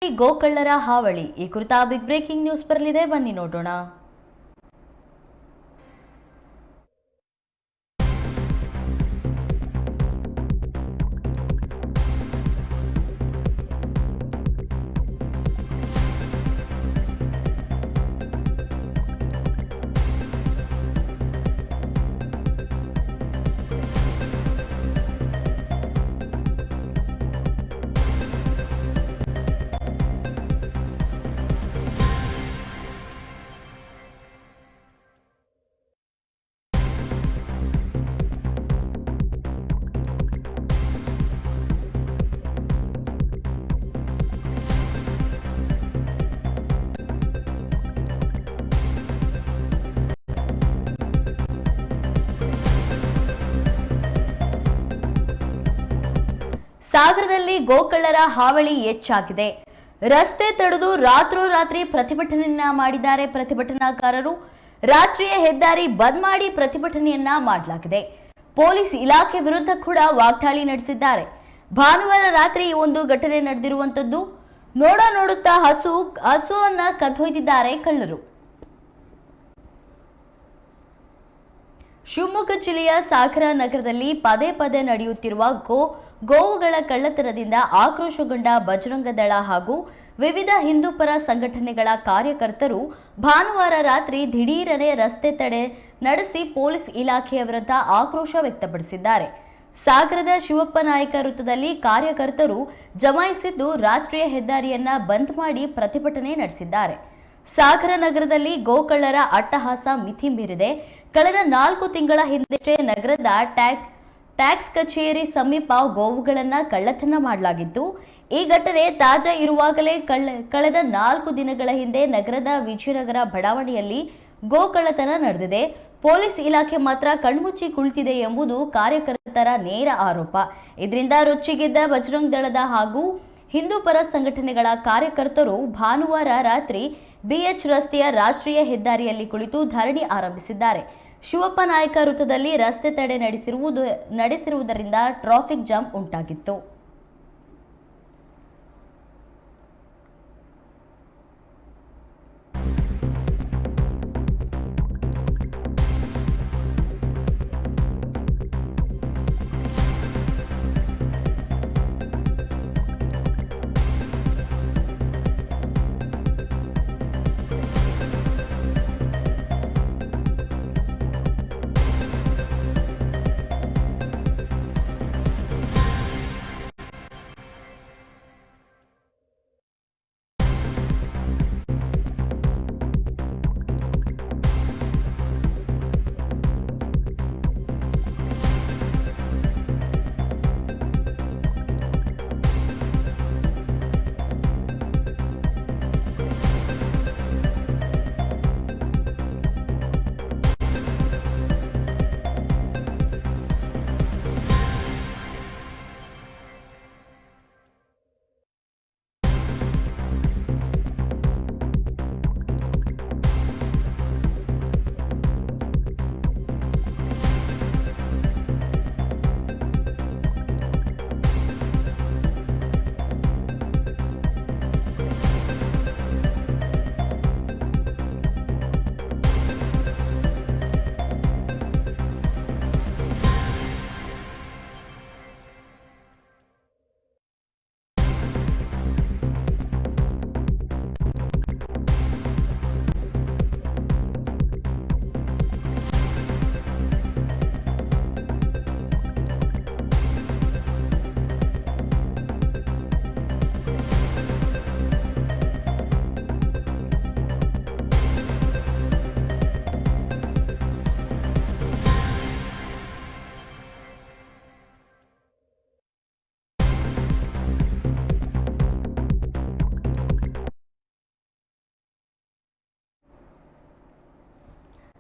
ಗೋಕಳ್ಳರ ಹಾವಳಿ ಈ ಕುರಿತ ಬಿಗ್ ಬ್ರೇಕಿಂಗ್ ನ್ಯೂಸ್ ಬರಲಿದೆ, ಬನ್ನಿ ನೋಡೋಣ. ಸಾಗರದಲ್ಲಿ ಗೋಕಳ್ಳರ ಹಾವಳಿ ಹೆಚ್ಚಾಗಿದೆ. ರಸ್ತೆ ತಡೆದು ರಾತ್ರೋರಾತ್ರಿ ಪ್ರತಿಭಟನೆಯನ್ನ ಮಾಡಿದ್ದಾರೆ ಪ್ರತಿಭಟನಾಕಾರರು. ರಾಷ್ಟ್ರೀಯ ಹೆದ್ದಾರಿ ಬಂದ್ ಮಾಡಿ ಪ್ರತಿಭಟನೆಯನ್ನ ಮಾಡಲಾಗಿದೆ. ಪೊಲೀಸ್ ಇಲಾಖೆ ವಿರುದ್ಧ ಕೂಡ ವಾಗ್ದಾಳಿ ನಡೆಸಿದ್ದಾರೆ. ಭಾನುವಾರ ರಾತ್ರಿ ಒಂದು ಘಟನೆ ನಡೆದಿರುವಂತದ್ದು. ನೋಡುತ್ತಾ ಹಸುವನ್ನ ಕದ್ದೊಯ್ದಿದ್ದಾರೆ ಕಳ್ಳರು. ಶಿವಮೊಗ್ಗ ಜಿಲ್ಲೆಯ ಸಾಗರ ನಗರದಲ್ಲಿ ಪದೇ ಪದೇ ನಡೆಯುತ್ತಿರುವ ಗೋವುಗಳ ಕಳ್ಳತನದಿಂದ ಆಕ್ರೋಶಗೊಂಡ ಬಜರಂಗ ದಳ ಹಾಗೂ ವಿವಿಧ ಹಿಂದೂಪರ ಸಂಘಟನೆಗಳ ಕಾರ್ಯಕರ್ತರು ಭಾನುವಾರ ರಾತ್ರಿ ದಿಢೀರನೆ ರಸ್ತೆ ತಡೆ ನಡೆಸಿ ಪೊಲೀಸ್ ಇಲಾಖೆಯ ವಿರುದ್ಧ ಆಕ್ರೋಶ ವ್ಯಕ್ತಪಡಿಸಿದ್ದಾರೆ. ಸಾಗರದ ಶಿವಪ್ಪ ನಾಯಕ ವೃತ್ತದಲ್ಲಿ ಕಾರ್ಯಕರ್ತರು ಜಮಾಯಿಸಿದ್ದು ರಾಷ್ಟ್ರೀಯ ಹೆದ್ದಾರಿಯನ್ನ ಬಂದ್ ಮಾಡಿ ಪ್ರತಿಭಟನೆ ನಡೆಸಿದ್ದಾರೆ. ಸಾಗರ ನಗರದಲ್ಲಿ ಗೋಕಳ್ಳರ ಅಟ್ಟಹಾಸ ಮಿತಿ ಮೀರಿದೆ. ಕಳೆದ 4 ತಿಂಗಳ ಹಿಂದಷ್ಟೇ ನಗರದ ಟ್ಯಾಕ್ಸ್ ಕಚೇರಿ ಸಮೀಪ ಗೋವುಗಳನ್ನ ಕಳ್ಳತನ ಮಾಡಲಾಗಿತ್ತು. ಈ ಘಟನೆ ತಾಜಾ ಇರುವಾಗಲೇ ಕಳೆದ 4 ದಿನಗಳ ಹಿಂದೆ ನಗರದ ವಿಜಯನಗರ ಬಡಾವಣೆಯಲ್ಲಿ ಗೋಕಳ್ಳತನ ನಡೆದಿದೆ. ಪೊಲೀಸ್ ಇಲಾಖೆ ಮಾತ್ರ ಕಣ್ಮುಚ್ಚಿ ಕುಳಿತಿದೆ ಎಂಬುದು ಕಾರ್ಯಕರ್ತರ ನೇರ ಆರೋಪ. ಇದರಿಂದ ರೊಚ್ಚಿಗೆದ್ದ ಬಜರಂಗ ದಳದ ಹಾಗೂ ಹಿಂದೂಪರ ಸಂಘಟನೆಗಳ ಕಾರ್ಯಕರ್ತರು ಭಾನುವಾರ ರಾತ್ರಿ ಬಿಎಚ್ ರಸ್ತೆಯ ರಾಷ್ಟ್ರೀಯ ಹೆದ್ದಾರಿಯಲ್ಲಿ ಕುಳಿತು ಧರಣಿ ಆರಂಭಿಸಿದ್ದಾರೆ. ಶಿವಪ್ಪ ನಾಯಕ ವೃತ್ತದಲ್ಲಿ ರಸ್ತೆ ತಡೆ ನಡೆಸಿರುವುದರಿಂದ ಟ್ರಾಫಿಕ್ ಜಾಮ್ ಉಂಟಾಗಿತ್ತು.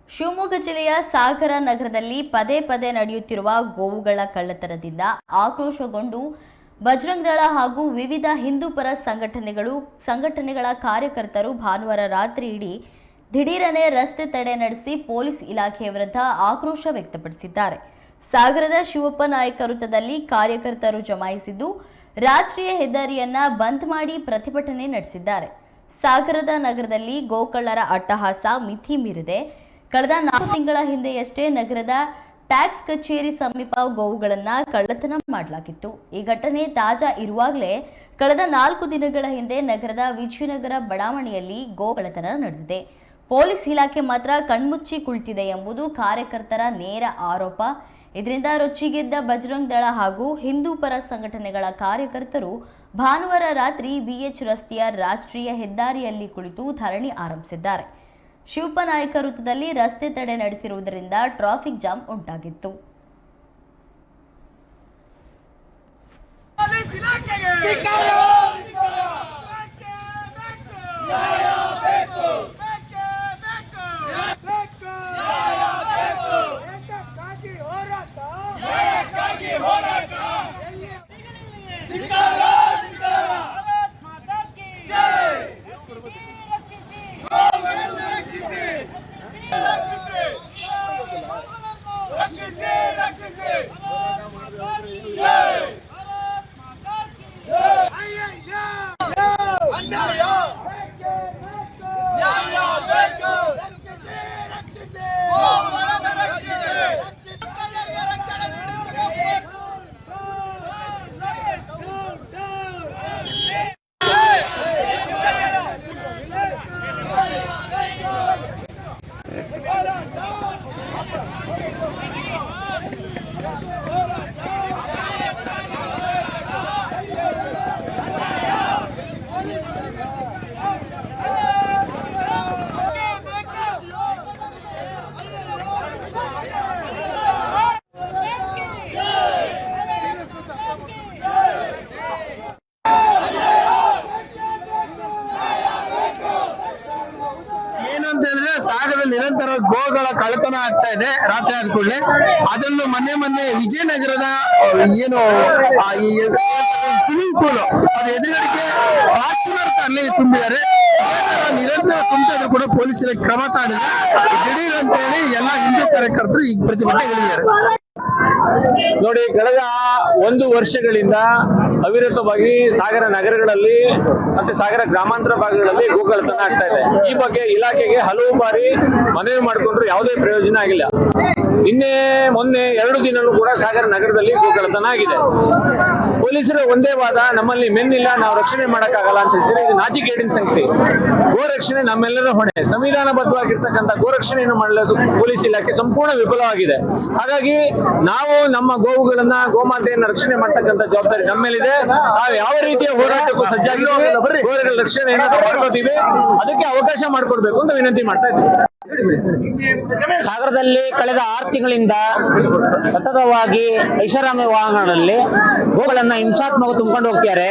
ಶಿವಮೊಗ್ಗ ಜಿಲ್ಲೆಯ ಸಾಗರ ನಗರದಲ್ಲಿ ಪದೇ ಪದೇ ನಡೆಯುತ್ತಿರುವ ಗೋವುಗಳ ಕಳ್ಳತನದಿಂದ ಆಕ್ರೋಶಗೊಂಡು ಬಜರಂಗ ದಳ ಹಾಗೂ ವಿವಿಧ ಹಿಂದೂಪರ ಸಂಘಟನೆಗಳ ಕಾರ್ಯಕರ್ತರು ಭಾನುವಾರ ರಾತ್ರಿ ಇಡೀ ದಿಢೀರನೆ ರಸ್ತೆ ತಡೆ ನಡೆಸಿ ಪೊಲೀಸ್ ಇಲಾಖೆಯ ವಿರುದ್ಧ ಆಕ್ರೋಶ ವ್ಯಕ್ತಪಡಿಸಿದ್ದಾರೆ. ಸಾಗರದ ಶಿವಪ್ಪ ನಾಯಕ ವೃತ್ತದಲ್ಲಿ ಕಾರ್ಯಕರ್ತರು ಜಮಾಯಿಸಿದ್ದು ರಾಷ್ಟ್ರೀಯ ಹೆದ್ದಾರಿಯನ್ನ ಬಂದ್ ಮಾಡಿ ಪ್ರತಿಭಟನೆ ನಡೆಸಿದ್ದಾರೆ. ಸಾಗರದ ನಗರದಲ್ಲಿ ಗೋಕಳ್ಳರ ಅಟ್ಟಹಾಸ ಮಿತಿ ಮೀರಿದೆ. ಕಳೆದ 4 ತಿಂಗಳ ಹಿಂದೆಯಷ್ಟೇ ನಗರದ ಟ್ಯಾಕ್ಸ್ ಕಚೇರಿ ಸಮೀಪ ಗೋವುಗಳನ್ನ ಕಳ್ಳತನ ಮಾಡಲಾಗಿತ್ತು. ಈ ಘಟನೆ ತಾಜಾ ಇರುವಾಗಲೇ ಕಳೆದ 4 ದಿನಗಳ ಹಿಂದೆ ನಗರದ ವಿಜಯನಗರ ಬಡಾವಣೆಯಲ್ಲಿ ಗೋ ಕಳ್ಳತನ ನಡೆದಿದೆ. ಪೊಲೀಸ್ ಇಲಾಖೆ ಮಾತ್ರ ಕಣ್ಮುಚ್ಚಿ ಕುಳಿತಿದೆ ಎಂಬುದು ಕಾರ್ಯಕರ್ತರ ನೇರ ಆರೋಪ. ಇದರಿಂದ ರೊಚ್ಚಿಗೆದ್ದ ಬಜರಂಗ್ ದಳ ಹಾಗೂ ಹಿಂದೂ ಪರ ಸಂಘಟನೆಗಳ ಕಾರ್ಯಕರ್ತರು ಭಾನುವಾರ ರಾತ್ರಿ ಬಿಎಚ್ ರಸ್ತೆಯ ರಾಷ್ಟ್ರೀಯ ಹೆದ್ದಾರಿಯಲ್ಲಿ ಕುಳಿತು ಧರಣಿ ಆರಂಭಿಸಿದ್ದಾರೆ. ಶಿವಪ್ಪನಾಯಕ ವೃತ್ತದಲ್ಲಿ ರಸ್ತೆ ತಡೆ ನಡೆಸಿರುವುದರಿಂದ ಟ್ರಾಫಿಕ್ ಜಾಮ್ ಉಂಟಾಗಿತ್ತು. ಸಾಗರದಲ್ಲಿ ನಿರಂತರ ಗೋಗಳ ಕಳ್ಳತನ ಆಗ್ತಾ ಇದೆ. ರಾತ್ರಿ ಆದ ಕೂಡಲೇ ಅದನ್ನು ಮೊನ್ನೆ ವಿಜಯನಗರದ ಏನು ಸ್ವಿಮ್ಮಿಂಗ್ ಪೂಲ್ ಅದು ಎದುರುಗಡೆಗೆ ಫಾರ್ಚುನರ್ ಅಲ್ಲಿ ತುಂಬಿದ್ದಾರೆ. ನಿರಂತರ ತುಂಬಿದ್ರು ಕೂಡ ಪೊಲೀಸ್ ಇಲಾಖೆ ಕ್ರಮ ತಾಳಿದೆ. ದಿಢೀರ್ ಅಂತ ಹೇಳಿ ಎಲ್ಲ ಹಿಂದೂ ಕಾರ್ಯಕರ್ತರು ಈಗ ಪ್ರತಿಭಟನೆ ಹೇಳಿದ್ದಾರೆ. ನೋಡಿ, ಕಳೆದ 1 ವರ್ಷಗಳಿಂದ ಅವಿರತವಾಗಿ ಸಾಗರ ನಗರಗಳಲ್ಲಿ ಮತ್ತೆ ಸಾಗರ ಗ್ರಾಮಾಂತರ ಭಾಗಗಳಲ್ಲಿ ಗೋಕಳ್ಳತನ ಆಗ್ತಾ ಇದೆ. ಈ ಬಗ್ಗೆ ಇಲಾಖೆಗೆ ಹಲವು ಬಾರಿ ಮನವಿ ಮಾಡಿಕೊಂಡ್ರು ಯಾವುದೇ ಪ್ರಯೋಜನ ಆಗಿಲ್ಲ. ಮೊನ್ನೆ 2 ದಿನನೂ ಕೂಡ ಸಾಗರ ನಗರದಲ್ಲಿ ಗೋಕಳ್ಳತನ ಆಗಿದೆ. ಪೊಲೀಸರು ಒಂದೇ ವಾದ, ನಮ್ಮಲ್ಲಿ ಮೆನ್ನಿಲ್ಲ, ನಾವು ರಕ್ಷಣೆ ಮಾಡಕ್ಕಾಗಲ್ಲ ಅಂತ ಹೇಳ್ತಾರೆ. ಇದು ನಾಚಿಕೇಡಿನ ಸಂಗತಿ. ಗೋರಕ್ಷಣೆ ನಮ್ಮೆಲ್ಲರ ಹೊಣೆ. ಸಂವಿಧಾನಬದ್ಧವಾಗಿರ್ತಕ್ಕಂಥ ಗೋರಕ್ಷಣೆಯನ್ನು ಮಾಡಲು ಪೊಲೀಸ್ ಇಲಾಖೆ ಸಂಪೂರ್ಣ ವಿಫಲವಾಗಿದೆ. ಹಾಗಾಗಿ ನಾವು ನಮ್ಮ ಗೋವುಗಳನ್ನ, ಗೋಮಾತೆಯನ್ನ ರಕ್ಷಣೆ ಮಾಡ್ತಕ್ಕಂಥ ಜವಾಬ್ದಾರಿ ನಮ್ಮ ಮೇಲಿದೆ. ನಾವು ಯಾವ ರೀತಿಯ ಹೋರಾಟಕ್ಕೂ ಸಜ್ಜಾಗಿದ್ದೀವಿ. ಗೋವುಗಳ ರಕ್ಷಣೆಯನ್ನು ಮಾಡ್ಕೋತೀವಿ. ಅದಕ್ಕೆ ಅವಕಾಶ ಮಾಡಿಕೊಡ್ಬೇಕು ಅಂತ ವಿನಂತಿ ಮಾಡ್ತಾ ಇದ್ದೀವಿ. ಸಾಗರದಲ್ಲಿ ಕಳೆದ 6 ತಿಂಗಳಿಂದ ಸತತವಾಗಿ ಐಷಾರಾಮಿ ವಾಹನಗಳಲ್ಲಿ ಗೋಗಳನ್ನ ಹಿಂಸಾತ್ಮಕ ತುಂಬಿಕೊಂಡು ಹೋಗ್ತಾರೆ.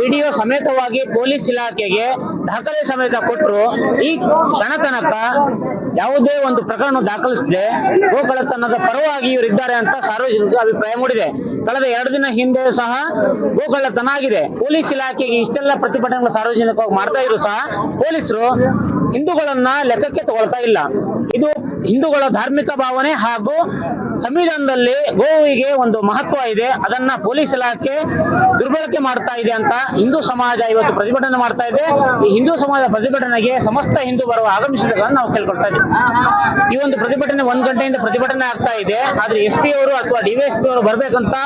ವಿಡಿಯೋ ಸಮೇತವಾಗಿ ಪೊಲೀಸ್ ಇಲಾಖೆಗೆ ದಾಖಲೆ ಸಮೇತ ಕೊಟ್ಟರು. ಈ ಕ್ಷಣ ತನಕ ಯಾವುದೇ ಒಂದು ಪ್ರಕರಣ ದಾಖಲಿಸದೆ ಗೋಕಳ್ಳತನದ ಪರವಾಗಿ ಇವರಿದ್ದಾರೆ ಅಂತ ಸಾರ್ವಜನಿಕ ಅಭಿಪ್ರಾಯ ಮೂಡಿದೆ. ಕಳೆದ 2 ದಿನ ಹಿಂದೆ ಸಹ ಗೋಕಳ್ಳತನ ಆಗಿದೆ. ಪೊಲೀಸ್ ಇಲಾಖೆಗೆ ಇಷ್ಟೆಲ್ಲ ಪ್ರತಿಭಟನೆಗಳು ಸಾರ್ವಜನಿಕವಾಗಿ ಮಾಡ್ತಾ ಇದ್ರು ಸಹ ಪೊಲೀಸರು ಹಿಂದೂಗಳನ್ನ ಲೆಕ್ಕಕ್ಕೆ ತಗೊಳ್ತಾ ಇಲ್ಲ. ಇದು ಹಿಂದೂಗಳ ಧಾರ್ಮಿಕ ಭಾವನೆ ಹಾಗೂ ಸಂವಿಧಾನದಲ್ಲಿ ಗೋವಿಗೆ ಒಂದು ಮಹತ್ವ ಇದೆ. ಅದನ್ನ ಪೊಲೀಸ್ ಇಲಾಖೆ ದುರ್ಬಳಕೆ ಮಾಡ್ತಾ ಇದೆ ಅಂತ ಹಿಂದೂ ಸಮಾಜ ಇವತ್ತು ಪ್ರತಿಭಟನೆ ಮಾಡ್ತಾ ಇದೆ. ಈ ಹಿಂದೂ ಸಮಾಜ ಪ್ರತಿಭಟನೆಗೆ ಸಮಸ್ತ ಹಿಂದೂ ಬರುವ ಆಗಮಿಸಿದ್ದನ್ನು ನಾವು ಕೇಳ್ಕೊಳ್ತಾ ಇದ್ದೀವಿ. ಈ ಒಂದು ಪ್ರತಿಭಟನೆ 1 ಗಂಟೆಯಿಂದ ಪ್ರತಿಭಟನೆ ಆಗ್ತಾ ಇದೆ. ಆದ್ರೆ SP ಅವರು ಅಥವಾ DYSP ಅವರು ಬರ್ಬೇಕಂತ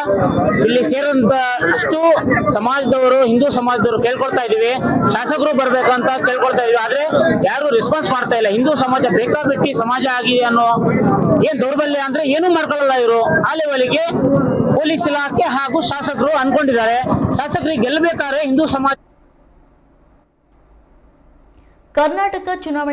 ಇಲ್ಲಿ ಸೇರಿದಂತ ಅಷ್ಟು ಸಮಾಜದವರು, ಹಿಂದೂ ಸಮಾಜದವರು ಕೇಳ್ಕೊಳ್ತಾ ಇದೀವಿ. ಶಾಸಕರು ಬರ್ಬೇಕಂತ ಕೇಳ್ಕೊಳ್ತಾ ಇದೀವಿ. ಆದ್ರೆ ಯಾರು ರೆಸ್ಪಾನ್ಸ್ ಮಾಡ್ತಾ ಇಲ್ಲ. ಹಿಂದೂ ಸಮಾಜ ಬೇಕಾಬಿಟ್ಟಿ ಸಮಾಜ ಆಗಿದೆ ಅನ್ನೋ ಏನ್ ದೌರ್ಬಲ್ಯ ಅಂದ್ರೆ ಏನು ಮಾಡ್ಕೊಳ್ಳಲ್ಲ ಇವರು. ಆ ಲೆವೆಲ್ಗೆ ಪೊಲೀಸ್ ಇಲಾಖೆ ಹಾಗೂ ಶಾಸಕರು ಅನ್ಕೊಂಡಿದ್ದಾರೆ. ಶಾಸಕರಿಗೆ ಗೆಲ್ಲಬೇಕಾದ್ರೆ ಹಿಂದೂ ಸಮಾಜ ಕರ್ನಾಟಕ ಚುನಾವಣೆ